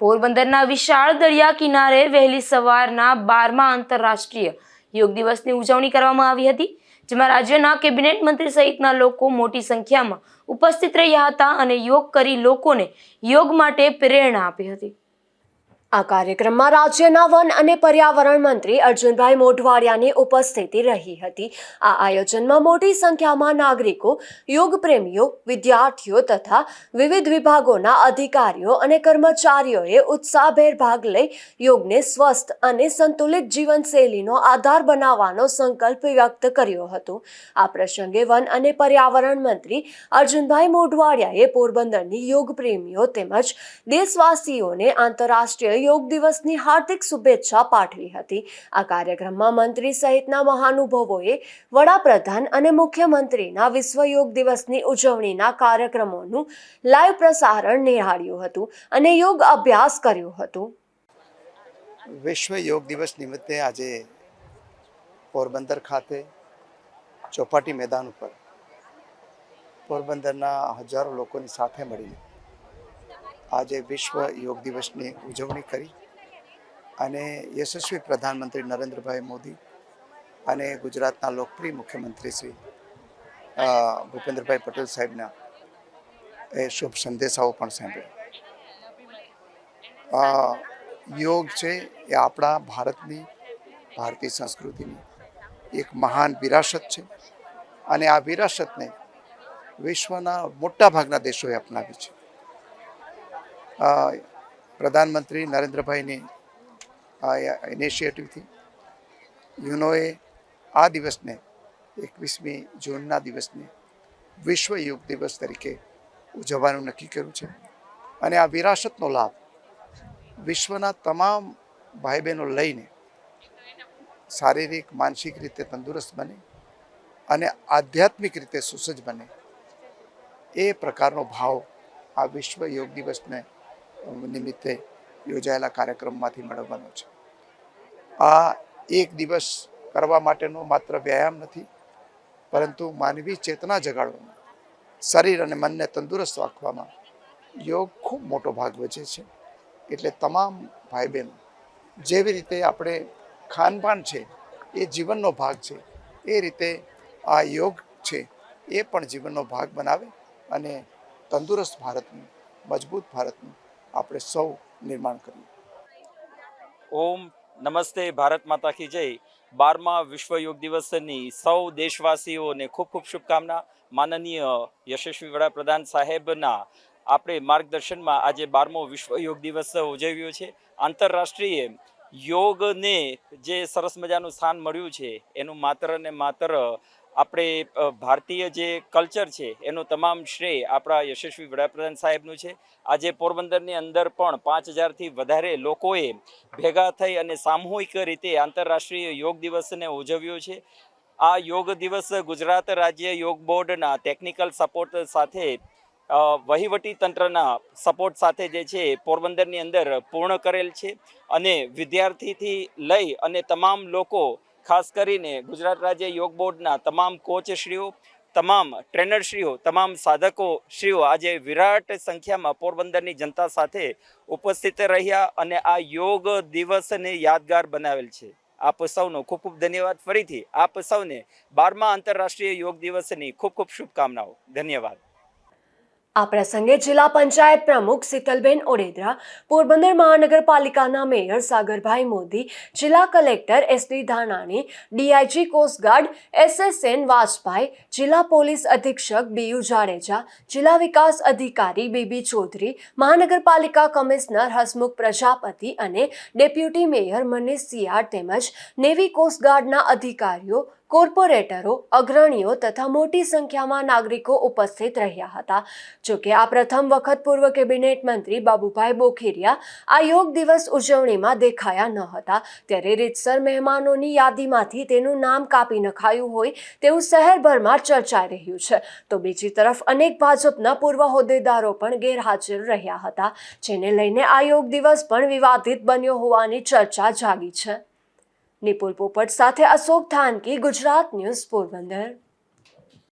પોરબંદરના વિશાળ દરિયા કિનારે વહેલી સવારના 12મા આંતરરાષ્ટ્રીય યોગ દિવસની ઉજવણી કરવામાં આવી હતી, જેમાં રાજ્યના કેબિનેટ મંત્રી સહિતના લોકો મોટી સંખ્યામાં ઉપસ્થિત રહ્યા હતા અને યોગ કરી લોકોને યોગ માટે પ્રેરણા આપી હતી। આ કાર્યક્રમમાં રાજ્યના વન અને પર્યાવરણ મંત્રી અર્જુનભાઈ મોઢવાડિયાની ઉપસ્થિતિ રહી હતી। આ આયોજનમાં મોટી સંખ્યામાં નાગરિકો, યોગ પ્રેમીઓ, વિદ્યાર્થીઓ તથા વિવિધ વિભાગોના અધિકારીઓ અને કર્મચારીઓએ ઉત્સાહભેર ભાગ લઈ યોગને સ્વસ્થ અને સંતુલિત જીવનશૈલીનો આધાર બનાવવાનો સંકલ્પ વ્યક્ત કર્યો હતો। આ પ્રસંગે વન અને પર્યાવરણ મંત્રી અર્જુનભાઈ મોઢવાડિયાએ પોરબંદરની યોગ પ્રેમીઓ તેમજ દેશવાસીઓને આંતરરાષ્ટ્રીય યોગ દિવસની હાર્દિક શુભેચ્છા પાઠવી હતી। આ કાર્યક્રમમાં મંત્રી સહિતના મહાનુભાવોએ વડાપ્રધાન અને મુખ્યમંત્રીના વિશ્વ યોગ દિવસની ઉજવણીના કાર્યક્રમોનું લાઈવ પ્રસારણ નિહાળ્યું હતું અને યોગ અભ્યાસ કર્યો હતો। વિશ્વ યોગ દિવસ નિમિત્તે આજે પોરબંદર ખાતે ચોપાટી મેદાન ઉપર પોરબંદરના હજારો લોકોની સાથે મળીને આજે વિશ્વ યોગ દિવસની ઉજવણી કરી અને યશસ્વી પ્રધાનમંત્રી નરેન્દ્રભાઈ મોદી અને ગુજરાતના લોકપ્રિય મુખ્યમંત્રી શ્રી ભૂપેન્દ્રભાઈ પટેલ સાહેબના એ શુભ સંદેશાઓ પણ સાંભળ્યા। યોગ છે એ આપણા ભારતીય સંસ્કૃતિની એક મહાન વિરાસત છે અને આ વિરાસતને વિશ્વના મોટા ભાગના દેશોએ અપનાવી છે। પ્રધાનમંત્રી નરેન્દ્રભાઈની ઇનિશિયેટિવથી યુનોએ આ દિવસને 21મી જૂનના દિવસને વિશ્વ યોગ દિવસ તરીકે ઉજવવાનું નક્કી કર્યું છે અને આ વિરાસતનો લાભ વિશ્વના તમામ ભાઈ બહેનો લઈને શારીરિક માનસિક રીતે તંદુરસ્ત બને અને આધ્યાત્મિક રીતે સુસજ્જ બને એ પ્રકારનો ભાવ આ વિશ્વ યોગ દિવસને નિમિત્તે યોજાયેલા કાર્યક્રમમાંથી મેળવવાનો છે। આ એક દિવસ કરવા માટેનો માત્ર વ્યાયામ નથી, પરંતુ માનવી ચેતના જગાડવામાં, શરીર અને મનને તંદુરસ્ત રાખવામાં યોગ ખૂબ મોટો ભાગ ભજવે છે। એટલે તમામ ભાઈ બહેનો જેવી રીતે આપણે ખાનપાન છે એ જીવનનો ભાગ છે, એ રીતે આ યોગ છે એ પણ જીવનનો ભાગ બનાવે અને તંદુરસ્ત ભારતનું, મજબૂત ભારતનું આપણે સૌ નિર્માણ કરીએ। ઓમ નમસ્તે, ભારત માતા કી જય। 12મા વિશ્વ યોગ દિવસની સૌ દેશવાસીઓને ખૂબ ખૂબ શુભકામના। માનનીય યશસ્વી વડાપ્રધાન સાહેબના આપણે માર્ગદર્શનમાં આજે 12મો વિશ્વ યોગ દિવસ ઉજવ્યો છે। આંતરરાષ્ટ્રીય યોગને જે સરસ મજાનું સ્થાન મળ્યું છે એનું માત્ર ને માત્ર આપણે ભારતીય જે કલ્ચર છે એનું તમામ શ્રેય આપણા યશસ્વી વડાપ્રધાન સાહેબનું છે। આજે પોરબંદરની અંદર પણ 5000થી વધારે લોકોએ ભેગા થઈ અને સામૂહિક રીતે આંતરરાષ્ટ્રીય યોગ દિવસને ઉજવ્યો છે। આ યોગ દિવસ ગુજરાત રાજ્ય યોગ બોર્ડના ટેકનિકલ સપોર્ટ સાથે વહીવટી તંત્રના સપોર્ટ સાથે જે છે પોરબંદરની અંદર પૂર્ણ કરેલ છે અને વિદ્યાર્થીથી લઈ અને તમામ લોકો, ખાસ કરીને ગુજરાત રાજ્ય યોગ બોર્ડના તમામ કોચશ્રીઓ, તમામ ટ્રેનરશ્રીઓ, તમામ સાધકોશ્રીઓ આજે વિરાટ સંખ્યામાં પોરબંદરની જનતા સાથે ઉપસ્થિત રહ્યા અને આ યોગ દિવસને યાદગાર બનાવેલ છે। આપ સૌનો ખૂબ ખૂબ ધન્યવાદ। ફરીથી આપ સૌને 12મા આંતરરાષ્ટ્રીય યોગ દિવસની ખૂબ ખૂબ શુભકામનાઓ। ધન્યવાદ। આ પ્રસંગે જિલ્લા પંચાયત પ્રમુખ શીતલબેન ઓડેદરા, પોરબંદર મહાનગરપાલિકાના મેયર સાગરભાઈ મોદી, જિલ્લા collector SD Dhanani, DIG coastguard SSN Vajpai, જિલ્લા પોલીસ અધિક્ષક BU જાડેજા, જિલ્લા વિકાસ અધિકારી BB ચૌધરી, મહાનગરપાલિકા કમિશનર હસમુખ પ્રજાપતિ અને ડેપ્યુટી મેયર મનીષ સિયાર તેમજ નેવી કોસ્ટગાર્ડના અધિકારીઓ, કોર્પોરેટરો, અગ્રણીઓ તથા મોટી સંખ્યામાં નાગરિકો ઉપસ્થિત રહ્યા હતા। જોકે આ પ્રથમ વખત પૂર્વ કેબિનેટ મંત્રી બાબુભાઈ બોખીરિયા આ યોગ દિવસ ઉજવણીમાં દેખાયા ન હતા, ત્યારે રીતસર મહેમાનોની યાદીમાંથી તેનું નામ કાપી નખાયું હોય તેવું શહેરભરમાં ચર્ચાઈ રહ્યું છે, તો બીજી તરફ અનેક ભાજપના પૂર્વ હોદ્દેદારો પણ ગેરહાજર રહ્યા હતા, જેને લઈને આ યોગ દિવસ પણ વિવાદિત બન્યો હોવાની ચર્ચા જાગી છે। નિપુલ પોપટ સાથે અશોક થાનકી, ગુજરાત ન્યૂઝ, પોરબંદર।